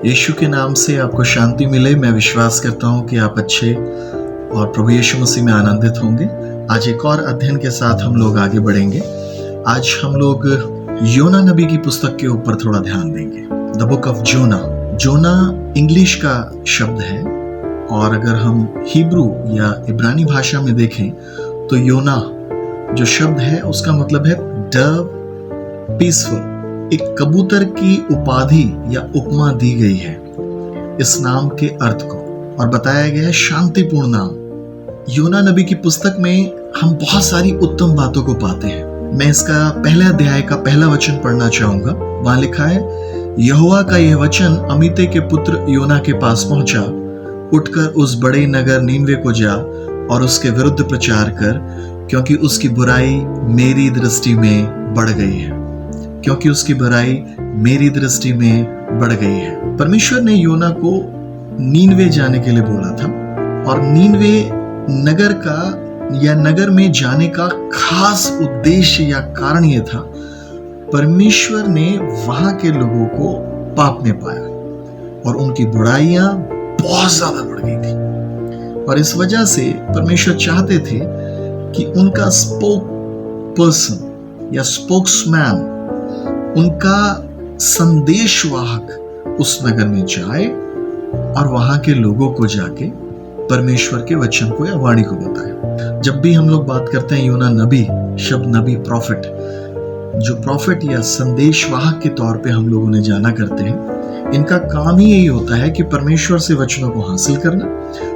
यीशु के नाम से आपको शांति मिले। मैं विश्वास करता हूँ कि आप अच्छे और प्रभु यीशु मसीह में आनंदित होंगे। आज एक और अध्ययन के साथ हम लोग आगे बढ़ेंगे। आज हम लोग योना नबी की पुस्तक के ऊपर थोड़ा ध्यान देंगे। The book of Jonah. Jonah English का शब्द है और अगर हम हिब्रू या इब्रानी भाषा में देखें तो योना जो शब्द है उसका मतलब है डव पीसफुल। एक कबूतर की उपाधि या उपमा दी गई है इस नाम के अर्थ को और बताया गया है शांतिपूर्ण नाम। योना नबी की पुस्तक में हम बहुत सारी उत्तम बातों को पाते हैं। मैं इसका पहले अध्याय का पहला वचन पढ़ना चाहूंगा। वहां लिखा है, यहोवा का यह वचन अमित्ते के पुत्र योना के पास पहुंचा। उठकर उस बड़े नगर नीनवे को जा और उसके विरुद्ध प्रचार कर, क्योंकि उसकी बुराई मेरी दृष्टि में बढ़ गई है। क्योंकि उसकी बुराई मेरी दृष्टि में बढ़ गई है। परमेश्वर ने योना को नीनवे जाने के लिए बोला था और नीनवे नगर का या नगर में जाने का खास उद्देश्य या कारण यह था, परमेश्वर ने वहां के लोगों को पाप में पाया और उनकी बुराइयां बहुत ज्यादा बढ़ गई थी और इस वजह से परमेश्वर चाहते थे कि उनका स्पोक पर्सन या स्पोक्समैन, उनका संदेशवाहक उस नगर में जाए और वहां के लोगों को जाके परमेश्वर के वचन को या वाणी को बताए। जब भी हम लोग बात करते हैं योना नबी, शब्द नबी प्रॉफिट, जो प्रॉफिट या संदेशवाहक के तौर पे हम लोग उन्हें जाना करते हैं, इनका काम ही यही होता है कि परमेश्वर से वचनों को हासिल करना,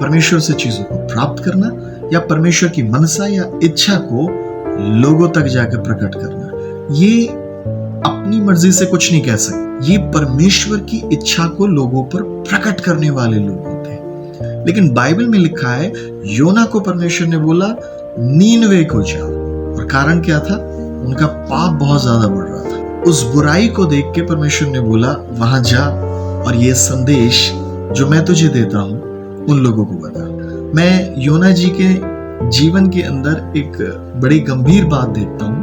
परमेश्वर से चीजों को प्राप्त करना या परमेश्वर की मनसा या इच्छा को लोगों तक जाकर प्रकट करना। ये अपनी मर्जी से कुछ नहीं कह सकते, ये परमेश्वर की इच्छा को लोगों पर प्रकट करने वाले लोग होते हैं। लेकिन बाइबल में लिखा है योना को परमेश्वर ने बोला नीनवे को जाओ और कारण क्या था? उनका पाप बहुत ज्यादा बढ़ रहा था। उस बुराई को देख के परमेश्वर ने बोला वहां जा और ये संदेश जो मैं तुझे देता हूं उन लोगों को बता। मैं योना जी के जीवन के अंदर एक बड़ी गंभीर बात देखता हूं।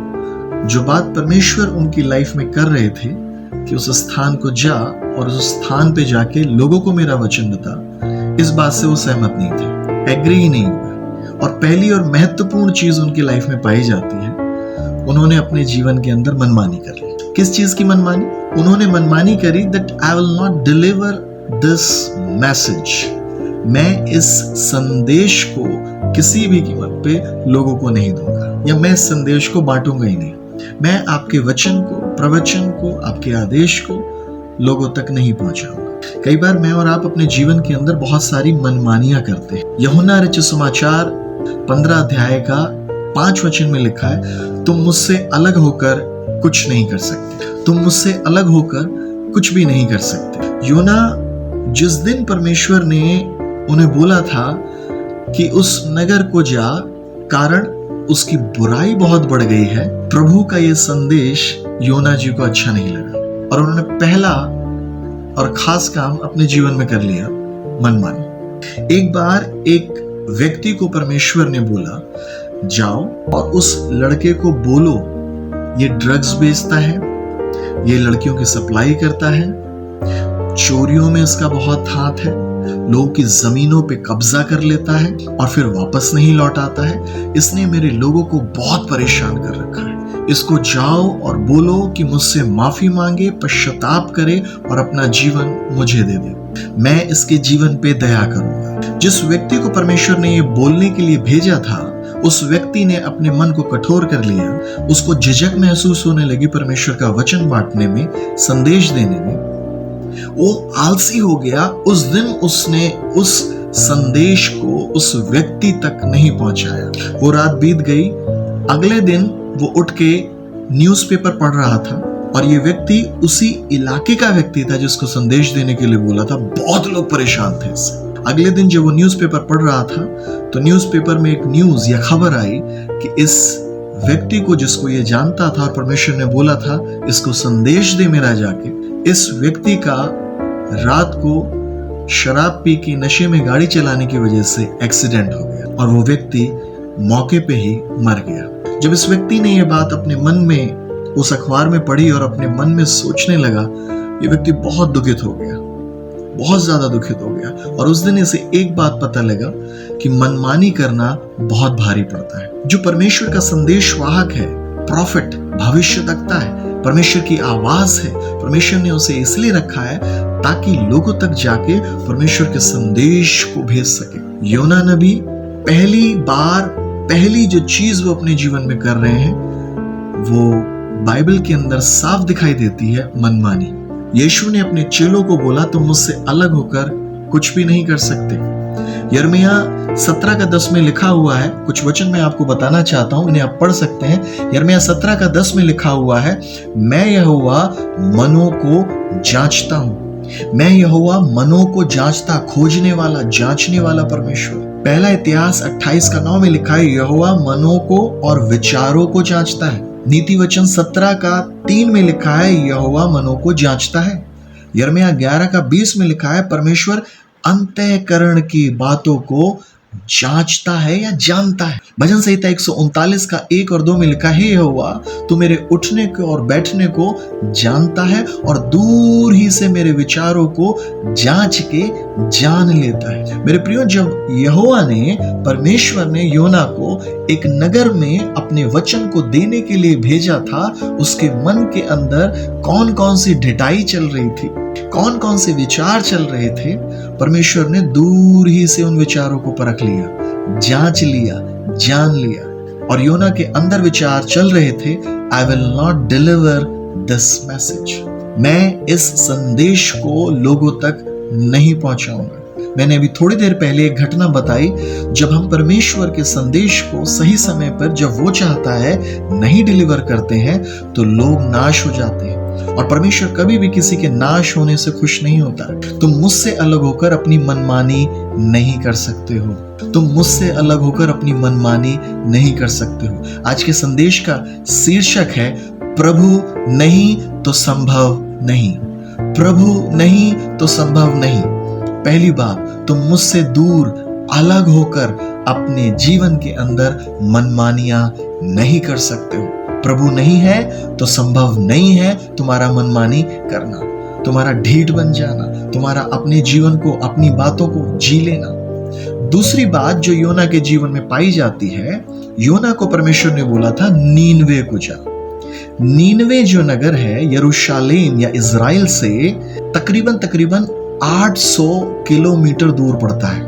जो बात परमेश्वर उनकी लाइफ में कर रहे थे कि उस स्थान को जा और उस स्थान पे जाके लोगों को मेरा वचन बता, इस बात से वो सहमत नहीं थे, एग्री ही नहीं हुए। और पहली और महत्वपूर्ण चीज उनकी लाइफ में पाई जाती है, उन्होंने अपने जीवन के अंदर मनमानी कर ली। किस चीज की मनमानी? उन्होंने मनमानी करी that I will not deliver this message. मैं इस संदेश को किसी भी कीमत पे लोगों को नहीं दूंगा या मैं इस संदेश को बांटूंगा ही नहीं। मैं आपके वचन को, प्रवचन को, आपके आदेश को लोगों तक नहीं पहुंचाऊंगा। कई बार मैं और आप अपने जीवन के अंदर बहुत सारी मनमानियां करते हैं। यूहन्ना रचित सुसमाचार 15 अध्याय का 5 वचन में लिखा है, तुम मुझसे अलग होकर कुछ नहीं कर सकते। तुम मुझसे अलग होकर कुछ भी नहीं कर सकते। योना जिस दिन परमेश्वर ने उन्हें बोला था कि उस नगर को जा, कारण उसकी बुराई बहुत बढ़ गई है, प्रभु का यह संदेश योना जी को अच्छा नहीं लगा और उन्होंने पहला और खास काम अपने जीवन में कर लिया, मनमानी। एक बार एक व्यक्ति को परमेश्वर ने बोला, जाओ और उस लड़के को बोलो ये ड्रग्स बेचता है, ये लड़कियों की सप्लाई करता है, चोरियों में इसका बहुत हाथ है, लोगों की जमीनों पे कब्जा कर लेता है और फिर वापस नहीं लौट आता है। इसने मेरे लोगों को बहुत परेशान कर रखा है। इसको जाओ और बोलो कि मुझसे माफी मांगे, पश्चाताप करे और अपना जीवन मुझे दे दे। मैं इसके जीवन पे दया करूंगा। जिस व्यक्ति को परमेश्वर ने ये बोलने के लिए भेजा था, उस व्यक्ति ने अपने मन को कठोर कर लिया। उसको झिझक महसूस होने लगी परमेश्वर का वचन बांटने में, संदेश देने में। वो आलसी हो गया। उस दिन उसने उस संदेश को उस व्यक्ति तक नहीं पहुंचाया। वो रात बीत गई। अगले दिन वो उठ के न्यूज़पेपर पढ़ रहा था और ये व्यक्ति उसी इलाके का व्यक्ति था जिसको संदेश देने के लिए बोला था। बहुत लोग परेशान थे इससे। अगले दिन जब वो न्यूज़पेपर पढ़ रहा था तो न्यूज़पेपर में एक न्यूज़ या खबर आई कि इस व्यक्ति को, जिसको ये जानता था और परमेश्वर ने बोला था इसको संदेश दे मेरा जाके, इस व्यक्ति का रात को शराब पी के नशे में गाड़ी चलाने की वजह से एक्सीडेंट हो गया और वो व्यक्ति मौके पे ही मर गया। जब इस व्यक्ति ने यह बात अपने मन में उस अखबार में पढ़ी और अपने मन में सोचने लगा, ये व्यक्ति बहुत दुखित हो गया बहुत ज्यादा दुखित हो गया और उस दिन इसे एक बात पता लगा कि मनमानी करना बहुत भारी पड़ता है। जो परमेश्वर का संदेश वाहक है, प्रॉफिट, भविष्यवक्ता है, परमेश्वर की आवाज है, परमेश्वर ने उसे इसलिए रखा है ताकि लोगों तक जाके परमेश्वर के संदेश को भेज सके। योना नबी पहली जो चीज वो अपने जीवन में कर रहे हैं वो बाइबल के अंदर साफ दिखाई देती है, मनमानी। यीशु ने अपने चेलों को बोला, तुम मुझसे अलग होकर कुछ भी नहीं कर सकते। यिर्मयाह 17:10 में लिखा हुआ है, कुछ वचन मैं आपको बताना चाहता हूं, इन्हें आप पढ़ सकते हैं। यिर्मयाह 17:10 में लिखा हुआ है, मैं यहोवा मनों को जांचता हूं। मैं यहोवा मनों को जांचता, खोजने वाला, जांचने वाला परमेश्वर। पहला इतिहास 28:9 में लिखा है, यहोवा मनों को और विचारों को जांचता है। नीति वचन 17:3 में लिखा है, यहोवा मनों को जांचता है। यिर्मयाह 11:20 में लिखा है, परमेश्वर अंतःकरण की बातों को जांचता है या जानता है। भजन संहिता 139:1 और 2 में लिखा है, यहोवा तू मेरे उठने को और बैठने को जानता है और दूर ही से मेरे विचारों को जांच के जान लेता है। मेरे प्रियो, जब यहोवा ने, परमेश्वर ने योना को एक नगर में अपने वचन को देने के लिए भेजा था, उसके मन के अंदर कौन कौन सी ढिठाई चल रही थी, कौन कौन से विचार चल रहे थे, परमेश्वर ने दूर ही से उन विचारों को परख लिया, जांच लिया, जान लिया। और योना के अंदर विचार चल रहे थे, I will not deliver this message. मैं इस संदेश को लोगों तक नहीं पहुंचाऊंगा। मैंने अभी थोड़ी देर पहले एक घटना बताई, जब हम परमेश्वर के संदेश को सही समय पर, जब वो चाहता है, नहीं डिलीवर करते हैं तो लोग नाश हो जाते हैं। और परमेश्वर कभी भी किसी के नाश होने से खुश नहीं होता। तुम मुझसे अलग होकर अपनी मनमानी नहीं कर सकते हो। तुम मुझसे अलग होकर अपनी मनमानी नहीं कर सकते हो। आज के संदेश का शीर्षक है, प्रभु नहीं तो संभव नहीं। प्रभु नहीं तो संभव नहीं। पहली बात, तुम मुझसे दूर, अलग होकर अपने जीवन के अंदर मनमानियां नहीं कर सकते हो। प्रभु नहीं है तो संभव नहीं है तुम्हारा मनमानी करना, तुम्हारा ढीठ बन जाना, तुम्हारा अपने जीवन को, अपनी बातों को जी लेना। दूसरी बात जो योना के जीवन में पाई जाती है, योना को परमेश्वर ने बोला था, नीनवे को जा। नीनवे जो नगर है यरूशलेम या इज़राइल से तकरीबन 800 किलोमीटर दूर पड़ता है।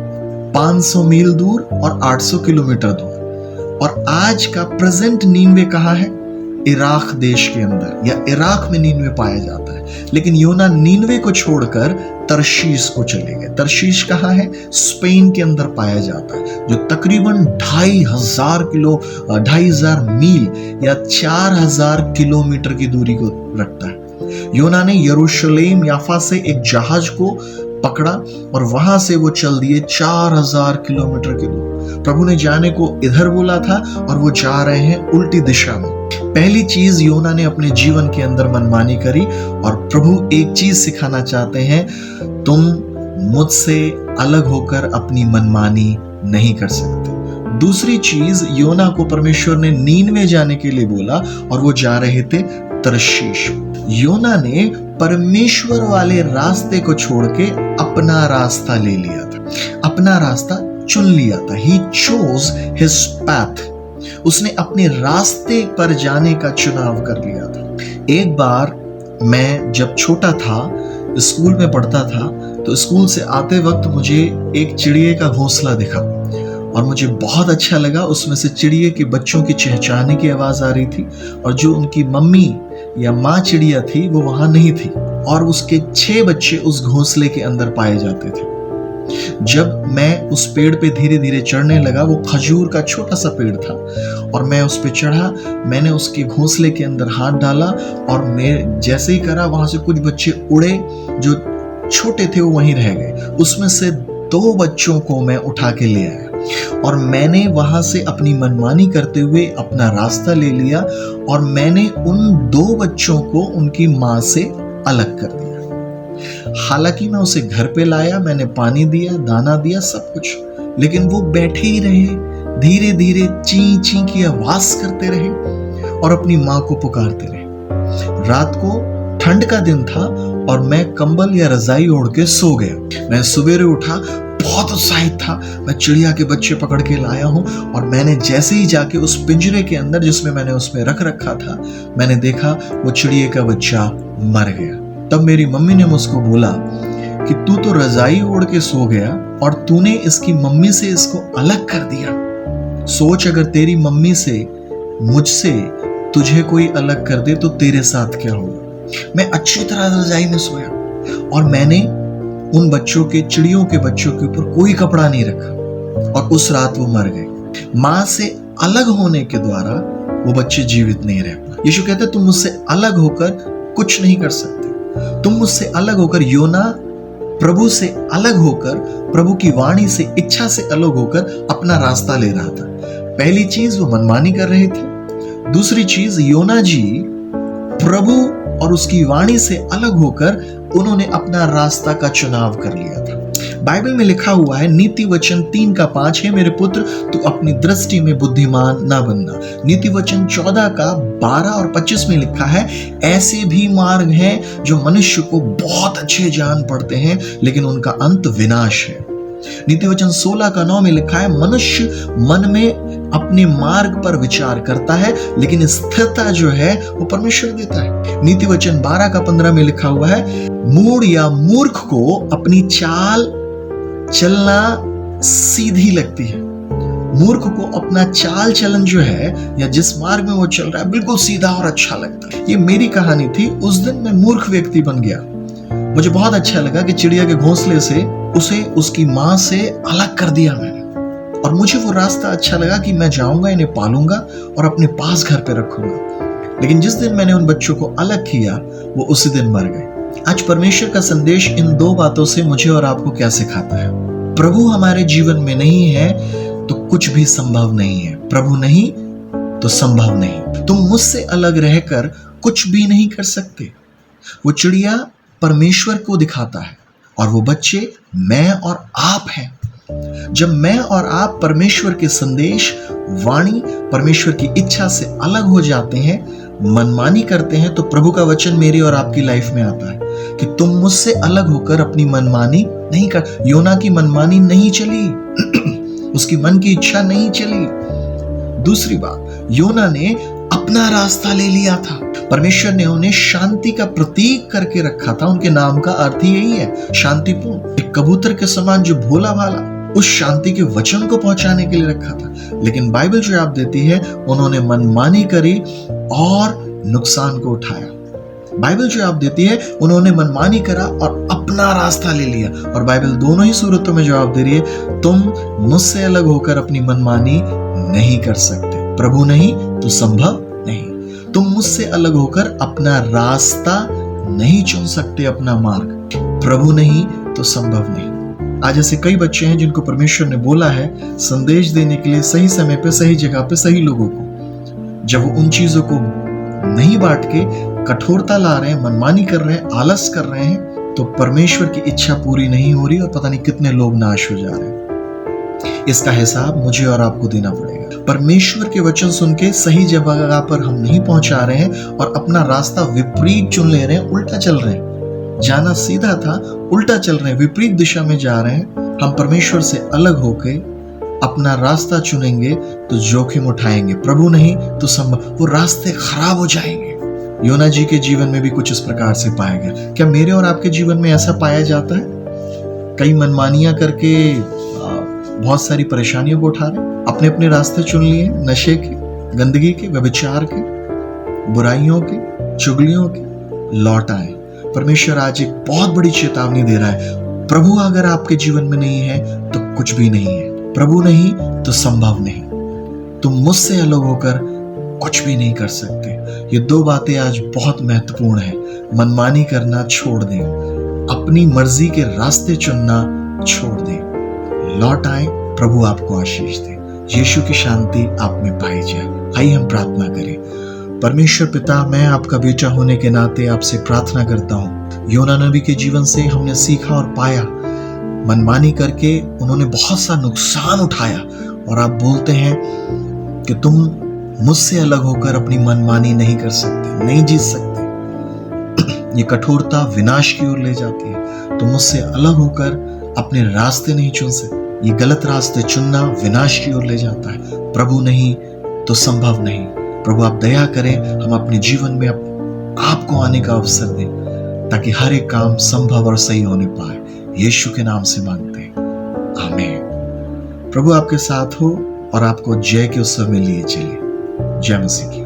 500 मील दूर और 800 किलोमीटर दूर। और आज का प्रेजेंट नीनवे कहाँ है? इराक देश के अंदर, या इराक में नीनवे पाया जाता है। लेकिन योना नीनवे को छोड़कर तरशीश को चले गए। तरशीश कहाँ है? स्पेन के अंदर पाया जाता है, जो तकरीबन 2,500 मील या 4,000 किलोमीटर की दूरी को रखता है। योना ने यरूशलेम याफा से एक जहाज को पकड़ा और वहां से वो चल दिए 4,000 किलोमीटर की दूर। प्रभु ने जाने को इधर बोला था और वो जा रहे हैं उल्टी दिशा में। पहली चीज, योना ने अपने जीवन के अंदर मनमानी करी और प्रभु एक चीज सिखाना चाहते हैं, तुम मुझसे अलग होकर अपनी मनमानी नहीं कर सकते। दूसरी चीज, योना को परमेश्वर ने नीनवे जाने के लिए बोला और वो जा रहे थे तरशीश। योना ने परमेश्वर वाले रास्ते को छोड़ के अपना रास्ता ले लिया था, अपना रास्ता चुन लिया था। He chose his path। उसने अपने रास्ते पर जाने का चुनाव कर लिया था। एक बार मैं जब छोटा था, स्कूल में पढ़ता था, तो स्कूल से आते वक्त मुझे एक चिड़िए का घोंसला दिखा और मुझे बहुत अच्छा लगा। उसमें से चिड़िए के बच्चों की चहचहाने की आवाज आ रही थी और जो उनकी मम्मी या माँ चिड़िया थी वो वहां नहीं थी और उसके 6 बच्चे उस घोंसले के अंदर पाए जाते थे। जब मैं उस पेड़ पे धीरे धीरे चढ़ने लगा, वो खजूर का छोटा सा पेड़ था और मैं उस पे चढ़ा, मैंने उसके घोंसले के अंदर हाथ डाला और मैं जैसे ही करा, वहां से कुछ बच्चे उड़े, जो छोटे थे वो वहीं रह गए। उसमें से 2 बच्चों को मैं उठा के ले आया और मैंने वहां से अपनी मनमानी करते हुए अपना रास्ता ले लिया और मैंने उन 2 बच्चों को उनकी माँ से अलग कर दिया। हालांकि मैं उसे घर पे लाया, मैंने पानी दिया, दाना दिया, सब कुछ, लेकिन वो बैठे ही रहे, धीरे धीरे ची ची की आवाज करते रहे और अपनी माँ को पुकारते रहे। रात को ठंड का दिन था और मैं कंबल या रजाई ओढ़ के सो गया। मैं सवेरे उठा, बहुत उत्साहित था। मैं चिड़िया के बच्चे पकड़ के लाया हूं और मैंने जैसे ही जाके उस पिंजरे के अंदर जिसमें मैंने उसमें रख रखा था, मैंने देखा वो चिड़िया का बच्चा मर गया। तब मेरी मम्मी ने मुझको बोला कि तू तो रजाई ओढ़ के सो गया और तूने इसकी मम्मी से इसको अलग कर दिया। सोच, अगर तेरी मम्मी से मुझसे तुझे कोई अलग कर दे तो तेरे साथ क्या होगा। मैं अच्छी तरह रजाई में सोया और मैंने उन बच्चों के, चिड़ियों के बच्चों के ऊपर कोई कपड़ा नहीं रखा और उस रात वो मर गए। मां से अलग होने के द्वारा वो बच्चे जीवित नहीं रह पाए। यीशु कहते तुम मुझसे अलग होकर कुछ नहीं कर सकते। तुम मुझसे अलग होकर, योना प्रभु से अलग होकर, प्रभु की वाणी से, इच्छा से अलग होकर अपना रास्ता ले रहा था। पहली चीज, वो मनमानी कर रहे थे। दूसरी चीज, योना जी प्रभु और उसकी वाणी से अलग होकर उन्होंने अपना रास्ता का चुनाव कर लिया था। बाइबल में लिखा हुआ है, नीति वचन 3:5 है, मेरे पुत्र तू अपनी दृष्टि में बुद्धिमान ना बनना। नीति वचन 14:12 और 25 में लिखा है, ऐसे भी मार्ग हैं जो मनुष्य को बहुत अच्छे जान पड़ते हैं लेकिन उनका अंत विनाश है। नीति वचन 16:9 में लिखा है, मनुष्य मन में अपने मार्ग पर विचार करता है लेकिन स्थिरता जो है वो परमेश्वर देता है। नीति वचन 12:15 में लिखा हुआ है, मूढ़ या मूर्ख को अपनी चाल चलना सीधी लगती है। मूर्ख को अपना चाल चलन जो है या जिस मार्ग में वो चल रहा है बिल्कुल सीधा और अच्छा लगता है। ये मेरी कहानी थी। उस दिन मैं मूर्ख व्यक्ति बन गया। मुझे बहुत अच्छा लगा कि चिड़िया के घोंसले से उसे उसकी मां से अलग कर दिया मैंने, और मुझे वो रास्ता अच्छा लगा कि मैं जाऊंगा, इन्हें पालूंगा और अपने पास घर पे रखूंगा। लेकिन जिस दिन मैंने उन बच्चों को अलग किया वो उसी दिन मर गए। आज परमेश्वर का संदेश इन दो बातों से मुझे और आपको क्या सिखाता है? प्रभु हमारे जीवन में नहीं है तो कुछ भी संभव नहीं है। प्रभु नहीं तो संभव नहीं। तुम मुझसे अलग रहकर कुछ भी नहीं कर सकते। वो चिड़िया परमेश्वर को दिखाता है और वो बच्चे मैं और आप हैं। जब मैं और आप परमेश्वर के संदेश, वाणी, परमेश्वर की इच्छा से अलग हो जाते हैं, मनमानी करते हैं, तो प्रभु का वचन मेरी और आपकी लाइफ में आता है कि तुम मुझसे अलग होकर अपनी मनमानी नहीं कर। योना की मनमानी नहीं चली उसकी मन की इच्छा नहीं चली। दूसरी बात, योना ने अपना रास्ता ले लिया था। परमेश्वर ने उन्हें शांति का प्रतीक करके रखा था। उनके नाम का अर्थ ही यही है, शांतिपूर्ण। एक कबूतर के समान जो भोला भाला, उस शांति के वचन को पहुंचाने के लिए रखा था। लेकिन बाइबल जो आप देती है, उन्होंने मनमानी करी और नुकसान को उठाया। बाइबल जो आप देती है, उन्होंने मनमानी करा और अपना रास्ता ले लिया। और बाइबल दोनों ही सूरतों में जवाब दे रही है, तुम मुझसे अलग होकर अपनी मनमानी नहीं कर सकते। प्रभु नहीं तो संभव नहीं। तुम मुझसे अलग होकर अपना रास्ता नहीं चुन सकते, अपना मार्ग। प्रभु नहीं तो संभव नहीं। आज ऐसे कई बच्चे हैं जिनको परमेश्वर ने बोला है संदेश देने के लिए सही समय पे, सही जगह पे, सही लोगों को। जब वो उन चीजों को नहीं बांट के कठोरता ला रहे हैं, मनमानी कर रहे हैं, आलस कर रहे हैं, तो परमेश्वर की इच्छा पूरी नहीं हो रही और पता नहीं कितने लोग नाश हो जा रहे हैं। इसका हिसाब मुझे और आपको देना पड़ेगा। परमेश्वर के वचन सुन के सही जगह पर हम नहीं पहुंचा रहे हैं और अपना रास्ता विपरीत चुन ले रहे हैं, उल्टा चल रहे हैं। जाना सीधा था, उल्टा चल रहे हैं, विपरीत दिशा में जा रहे हैं। हम परमेश्वर से अलग होके अपना रास्ता चुनेंगे तो जोखिम उठाएंगे। प्रभु नहीं तो संभव, वो रास्ते खराब हो जाएंगे। योना जी के जीवन में भी कुछ इस प्रकार से पाया गया। क्या मेरे और आपके जीवन में ऐसा पाया जाता है? कई मनमानियां करके बहुत सारी परेशानियों को उठा रहे, अपने अपने रास्ते चुन लिए, नशे के, गंदगी के, व्यभिचार के, बुराइयों के, चुगलियों के। लौट आए। परमेश्वर आज एक बहुत बड़ी चेतावनी दे रहा है, प्रभु अगर आपके जीवन में नहीं है तो कुछ भी नहीं है। प्रभु नहीं तो संभव नहीं। तुम मुझसे अलग होकर कुछ भी नहीं कर सकते। ये दो बातें आज बहुत महत्वपूर्ण है। मनमानी करना छोड़ दें, अपनी मर्जी के रास्ते चुनना छोड़ दें। लौट आए। प्रभु आपको आशीष दे। यीशु की शांति आप में पाई जाए। आइए हम प्रार्थना करें। परमेश्वर पिता, मैं आपका बेटा होने के नाते आपसे प्रार्थना करता हूँ। योना नबी के जीवन से हमने सीखा और पाया, मनमानी करके उन्होंने बहुत सा नुकसान उठाया, और आप बोलते हैं कि तुम मुझसे अलग होकर अपनी मनमानी नहीं कर सकते, नहीं जीत सकते। ये कठोरता विनाश की ओर ले जाती है। तो मुझसे अलग होकर अपने रास्ते नहीं चुन सकते। ये गलत रास्ते चुनना विनाश की ओर ले जाता है। प्रभु नहीं तो संभव नहीं। प्रभु आप दया करें, हम अपने जीवन में आपको आने का अवसर दें ताकि हर एक काम संभव और सही होने पाए। यीशु के नाम से मांगते हैं, आमीन। प्रभु आपके साथ हो और आपको जय के उत्सव में लिए चले। जय मसीह की।